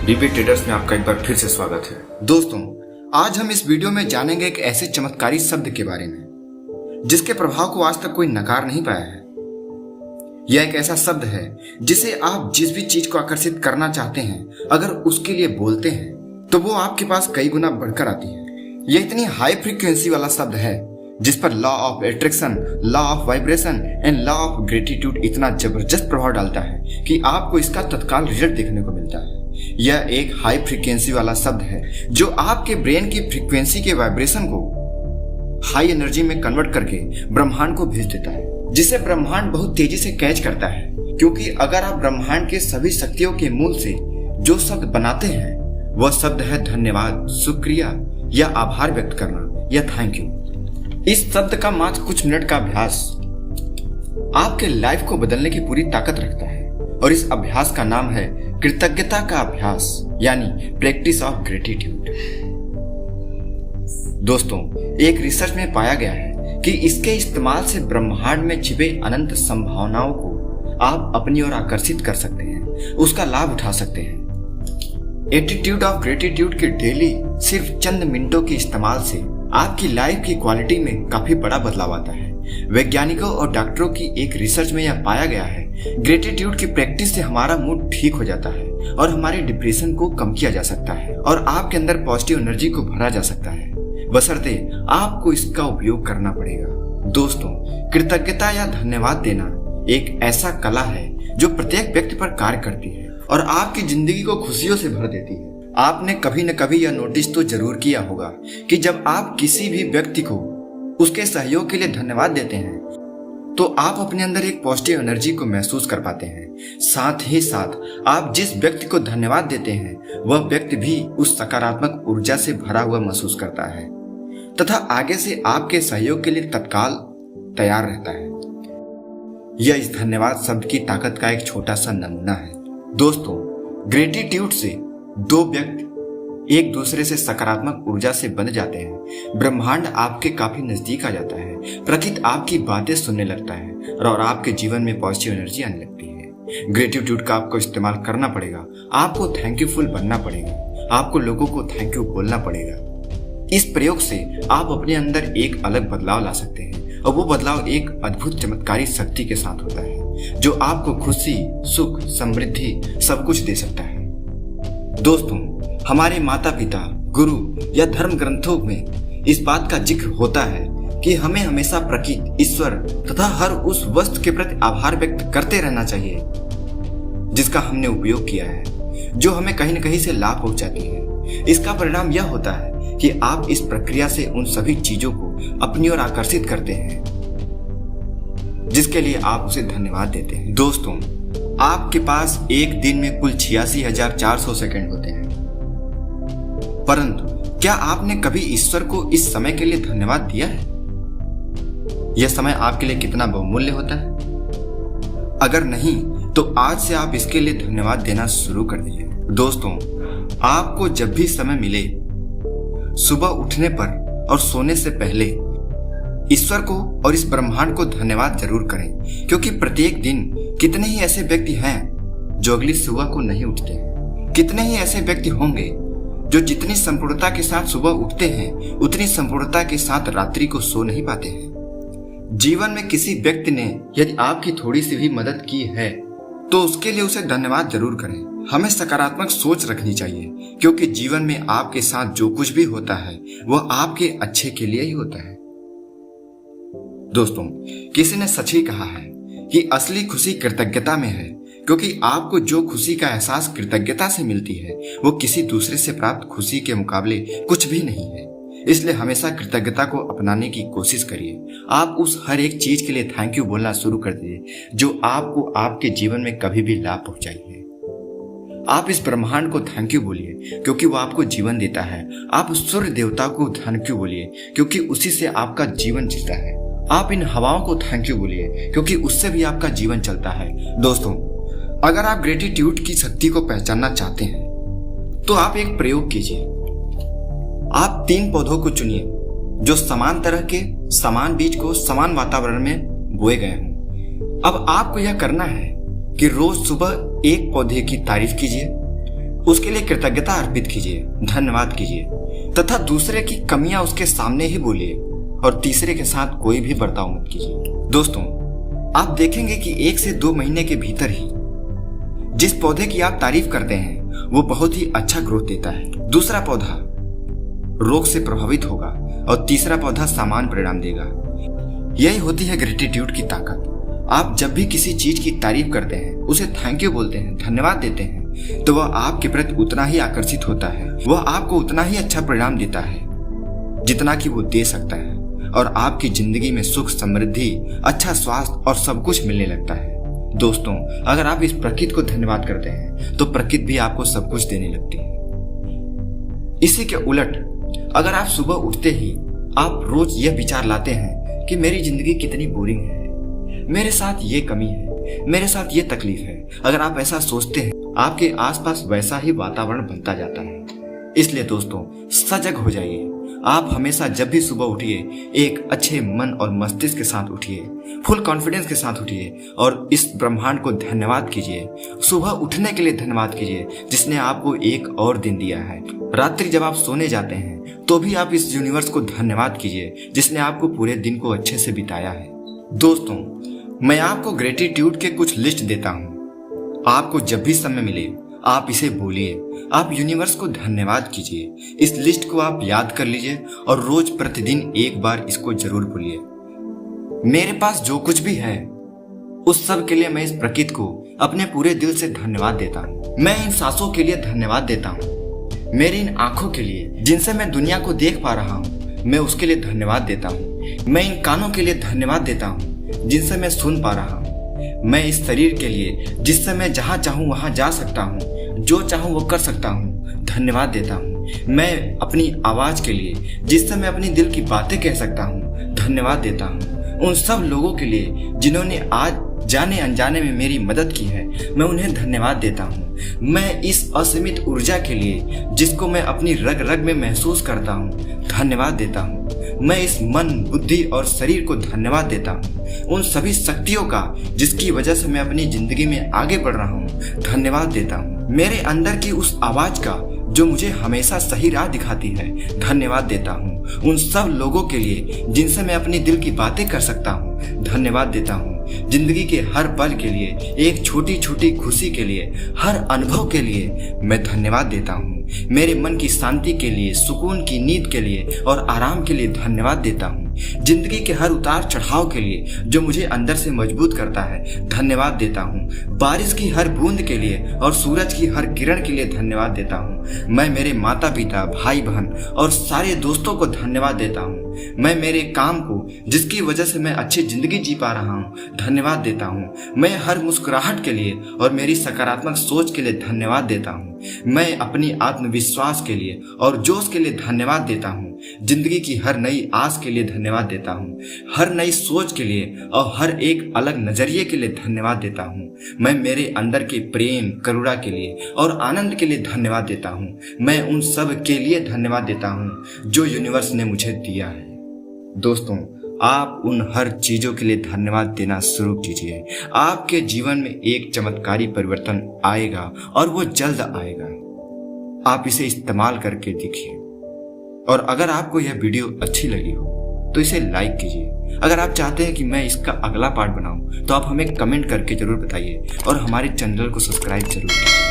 बीबी traders में आपका एक बार फिर से स्वागत है। दोस्तों, आज हम इस वीडियो में जानेंगे एक ऐसे चमत्कारी शब्द के बारे में जिसके प्रभाव को आज तक कोई नकार नहीं पाया है। यह एक ऐसा शब्द है जिसे आप जिस भी चीज को आकर्षित करना चाहते हैं, अगर उसके लिए बोलते हैं तो वो आपके पास कई गुना बढ़कर आती है। यह इतनी हाई फ्रीक्वेंसी वाला शब्द है जिस पर law of attraction, law of vibration and law of gratitude इतना जबरदस्त प्रभाव डालता है कि आपको इसका तत्काल रिजल्ट देखने को मिलता है। यह एक हाई फ्रीक्वेंसी वाला शब्द है जो आपके ब्रेन की फ्रीक्वेंसी के वाइब्रेशन को हाई एनर्जी में कन्वर्ट करके ब्रह्मांड को भेज देता है, जिसे ब्रह्मांड बहुत तेजी से कैच करता है। क्योंकि अगर आप ब्रह्मांड के सभी शक्तियों के मूल से जो शब्द बनाते हैं वह शब्द है धन्यवाद, शुक्रिया या आभार व्यक्त करना या थैंक यू। इस शब्द का मात्र कुछ मिनट का अभ्यास आपके लाइफ को बदलने की पूरी ताकत रखता है और इस अभ्यास का नाम है कृतज्ञता का अभ्यास, यानी प्रैक्टिस ऑफ ग्रेटिट्यूड। दोस्तों, एक रिसर्च में पाया गया है कि इसके इस्तेमाल से ब्रह्मांड में छिपे अनंत संभावनाओं को आप अपनी ओर आकर्षित कर सकते हैं, उसका लाभ उठा सकते हैं। एटीट्यूड ऑफ ग्रेटिट्यूड के डेली सिर्फ चंद मिनटों के इस्तेमाल से आपकी लाइफ की क्वालिटी में काफी बड़ा बदलाव आता है। वैज्ञानिकों और डॉक्टरों की एक रिसर्च में यह पाया गया है, ग्रेटिट्यूड की प्रैक्टिस से हमारा मूड ठीक हो जाता है और हमारे डिप्रेशन को कम किया जा सकता है और आपके अंदर पॉजिटिव एनर्जी को भरा जा सकता है, बशर्ते आपको इसका उपयोग करना पड़ेगा। दोस्तों, कृतज्ञता या धन्यवाद देना एक ऐसा कला है जो प्रत्येक व्यक्ति पर कार्य करती है और आपकी जिंदगी को खुशियों से भर देती है। आपने कभी न कभी यह नोटिस तो जरूर किया होगा कि जब आप किसी भी व्यक्ति को उसके सहयोग के लिए धन्यवाद देते हैं तो आप अपने अंदर एक पॉजिटिव एनर्जी को महसूस कर पाते हैं। साथ ही साथ आप जिस व्यक्ति को धन्यवाद देते हैं वह व्यक्ति भी उस सकारात्मक ऊर्जा से भरा हुआ महसूस करता है तथा आगे से आपके सहयोग के लिए तत्काल तैयार रहता है। यह इस धन्यवाद शब्द की ताकत का एक छोटा सा नमूना है। दोस्तों, ग्रेटिट्यूड से दो व्यक्ति एक दूसरे से सकारात्मक ऊर्जा से बंध जाते हैं। ब्रह्मांड आपके काफी नजदीक आ जाता है, प्रकृति आपकी बातें सुनने लगता है और आपके जीवन में पॉजिटिव एनर्जी आने लगती है। ग्रेटिट्यूड का आपको इस्तेमाल करना पड़ेगा, आपको थैंकयूफुल बनना पड़ेगा, आपको लोगों को थैंक यू बोलना पड़ेगा। इस प्रयोग से आप अपने अंदर एक अलग बदलाव ला सकते हैं और वो बदलाव एक अद्भुत चमत्कारी शक्ति के साथ होता है जो आपको खुशी, सुख, समृद्धि सब कुछ दे सकता है। दोस्तों, हमारे माता पिता, गुरु या धर्म ग्रंथों में इस बात का जिक्र होता है कि हमें हमेशा प्रकृति, ईश्वर तथा हर उस वस्तु के प्रति आभार व्यक्त करते रहना चाहिए जिसका हमने उपयोग किया है, जो हमें कहीं न कहीं से लाभ पहुंचाती है। इसका परिणाम यह होता है कि आप इस प्रक्रिया से उन सभी चीजों को अपनी ओर आकर्षित करते हैं जिसके लिए आप उसे धन्यवाद देते हैं। दोस्तों, आपके पास एक दिन में कुल 86,400 सेकंड होते हैं, परंतु क्या आपने कभी ईश्वर को इस समय के लिए धन्यवाद दिया है? यह समय आपके लिए कितना बहुमूल्य होता है? अगर नहीं तो आज से आप इसके लिए धन्यवाद देना शुरू कर दीजिए। दोस्तों, आपको जब भी समय मिले, सुबह उठने पर और सोने से पहले ईश्वर को और इस ब्रह्मांड को धन्यवाद जरूर करें, क्योंकि प्रत्येक दिन कितने ही ऐसे व्यक्ति हैं जो अगली सुबह को नहीं उठते हैं। कितने ही ऐसे व्यक्ति होंगे जो जितनी संपूर्णता के साथ सुबह उठते हैं उतनी संपूर्णता के साथ रात्रि को सो नहीं पाते हैं। जीवन में किसी व्यक्ति ने यदि आपकी थोड़ी सी भी मदद की है तो उसके लिए उसे धन्यवाद जरूर करें। हमें सकारात्मक सोच रखनी चाहिए, क्योंकि जीवन में आपके साथ जो कुछ भी होता है वह आपके अच्छे के लिए ही होता है। दोस्तों, किसी ने सच ही कहा है कि असली खुशी कृतज्ञता में है, क्योंकि आपको जो खुशी का एहसास कृतज्ञता से मिलती है वो किसी दूसरे से प्राप्त खुशी के मुकाबले कुछ भी नहीं है। इसलिए हमेशा कृतज्ञता को अपनाने की कोशिश करिए। आप उस हर एक चीज के लिए थैंक यू बोलना शुरू कर दीजिए जो आपको आपके जीवन में कभी भी लाभ पहुंचाई है। आप इस ब्रह्मांड को थैंक यू बोलिए क्योंकि वो आपको जीवन देता है। आप सूर्य देवता को थैंक यू बोलिए क्योंकि उसी से आपका जीवन चलता है। आप इन हवाओं को थैंक यू बोलिए क्योंकि उससे भी आपका जीवन चलता है। दोस्तों, अगर आप ग्रेटिट्यूड की शक्ति को पहचानना चाहते हैं तो आप एक प्रयोग कीजिए। आप 3 पौधों को चुनिए जो समान तरह के, समान बीज को समान वातावरण में बोए गए हों। अब आपको यह करना है कि रोज सुबह एक पौधे की तारीफ कीजिए उसके लिए कृतज्ञता अर्पित कीजिए, धन्यवाद कीजिए तथा दूसरे की कमियां उसके सामने ही बोलिए और तीसरे के साथ कोई भी बर्ताव मत कीजिए। दोस्तों, आप देखेंगे कि 1 से 2 महीने के भीतर ही जिस पौधे की आप तारीफ करते हैं वो बहुत ही अच्छा ग्रोथ देता है। दूसरा पौधा रोग से प्रभावित होगा और तीसरा पौधा समान परिणाम देगा। यही होती है ग्रेटिट्यूड की ताकत। आप जब भी किसी चीज की तारीफ करते हैं, उसे थैंक यू बोलते हैं, धन्यवाद देते हैं, तो वह आपके प्रति उतना ही आकर्षित होता है। वह आपको उतना ही अच्छा परिणाम देता है जितना कि वो दे सकता है और आपकी जिंदगी में सुख, समृद्धि, अच्छा स्वास्थ्य और सब कुछ मिलने लगता है। दोस्तों, अगर आप इस प्रकृति को धन्यवाद करते हैं तो प्रकृति भी आपको सब कुछ देने लगती है। इसी के उलट अगर आप सुबह उठते ही आप रोज यह विचार लाते हैं कि मेरी जिंदगी कितनी बोरिंग है, मेरे साथ ये कमी है, मेरे साथ ये तकलीफ है, अगर आप ऐसा सोचते हैं, आपके आसपास वैसा ही वातावरण बनता जाता है। इसलिए दोस्तों, सजग हो जाइए। आप हमेशा जब भी सुबह उठिए एक अच्छे मन और मस्तिष्क के साथ उठिए, फुल कॉन्फिडेंस के साथ उठिए और इस ब्रह्मांड को धन्यवाद कीजिए। सुबह उठने के लिए धन्यवाद कीजिए जिसने आपको एक और दिन दिया है। रात्रि जब आप सोने जाते हैं तो भी आप इस यूनिवर्स को धन्यवाद कीजिए जिसने आपको पूरे दिन को अच्छे से बिताया है। दोस्तों, मैं आपको ग्रेटिट्यूड के कुछ लिस्ट देता हूँ। आपको जब भी समय मिले आप इसे बोलिए, आप यूनिवर्स को धन्यवाद कीजिए। इस लिस्ट को आप याद कर लीजिए और रोज प्रतिदिन एक बार इसको जरूर बोलिए। मेरे पास जो कुछ भी है उस सब के लिए मैं इस प्रकृति को अपने पूरे दिल से धन्यवाद देता हूँ। मैं इन सांसों के लिए धन्यवाद देता हूँ। मेरी इन आंखों के लिए जिनसे मैं दुनिया को देख पा रहा हूँ, मैं उसके लिए धन्यवाद देता हूँ। मैं इन कानों के लिए धन्यवाद देता हूँ जिनसे मैं सुन पा रहा हूँ। मैं इस शरीर के लिए जिससे मैं जहाँ चाहूँ वहाँ जा सकता हूँ, जो चाहूँ वो कर सकता हूँ, धन्यवाद देता हूँ। मैं अपनी आवाज के लिए जिससे मैं अपनी दिल की बातें कह सकता हूँ, धन्यवाद देता हूँ। उन सब लोगों के लिए जिन्होंने आज जाने अनजाने में मेरी मदद की है, मैं उन्हें धन्यवाद देता हूँ। मैं इस असीमित ऊर्जा के लिए जिसको मैं अपनी रग रग में महसूस करता हूँ, धन्यवाद देता हूँ। मैं इस मन, बुद्धि और शरीर को धन्यवाद देता हूँ। उन सभी शक्तियों का जिसकी वजह से मैं अपनी जिंदगी में आगे बढ़ रहा हूँ, धन्यवाद देता हूँ। मेरे अंदर की उस आवाज का जो मुझे हमेशा सही राह दिखाती है, धन्यवाद देता हूँ। उन सब लोगों के लिए जिनसे मैं अपनी दिल की बातें कर सकता हूँ, धन्यवाद देता हूँ। जिंदगी के हर पल के लिए, एक छोटी छोटी खुशी के लिए, हर अनुभव के लिए मैं धन्यवाद देता हूँ। मेरे मन की शांति के लिए, सुकून की नींद के लिए और आराम के लिए धन्यवाद देता हूँ। जिंदगी के हर उतार चढ़ाव के लिए जो मुझे अंदर से मजबूत करता है, धन्यवाद देता हूँ। बारिश की हर बूंद के लिए और सूरज की हर किरण के लिए धन्यवाद देता हूँ। मैं मेरे माता पिता, भाई बहन और सारे दोस्तों को धन्यवाद देता हूँ। मैं मेरे काम को जिसकी वजह से मैं अच्छी जिंदगी जी पा रहा हूँ, धन्यवाद देता हूँ। मैं हर मुस्कुराहट के लिए और मेरी सकारात्मक सोच के लिए धन्यवाद देता हूँ। मैं अपनी आत्मविश्वास के लिए और जोश के लिए धन्यवाद देता हूँ। जिंदगी की हर नई आस के लिए धन्यवाद देता हूँ। हर नई सोच के लिए और हर एक अलग नजरिए के लिए धन्यवाद देता हूँ। मैं मेरे अंदर के प्रेम, करुणा के लिए और आनंद के लिए धन्यवाद देता हूँ। मैं उन सब के लिए धन्यवाद देता हूँ जो यूनिवर्स ने मुझे दिया है। दोस्तों, आप उन हर चीजों के लिए धन्यवाद देना शुरू कीजिए। आपके जीवन में एक चमत्कारी परिवर्तन आएगा और वो जल्द आएगा। आप इसे इस्तेमाल करके देखिए। और अगर आपको यह वीडियो अच्छी लगी हो तो इसे लाइक कीजिए। अगर आप चाहते हैं कि मैं इसका अगला पार्ट बनाऊं तो आप हमें कमेंट करके जरूर बताइए और हमारे चैनल को सब्सक्राइब जरूर कीजिए।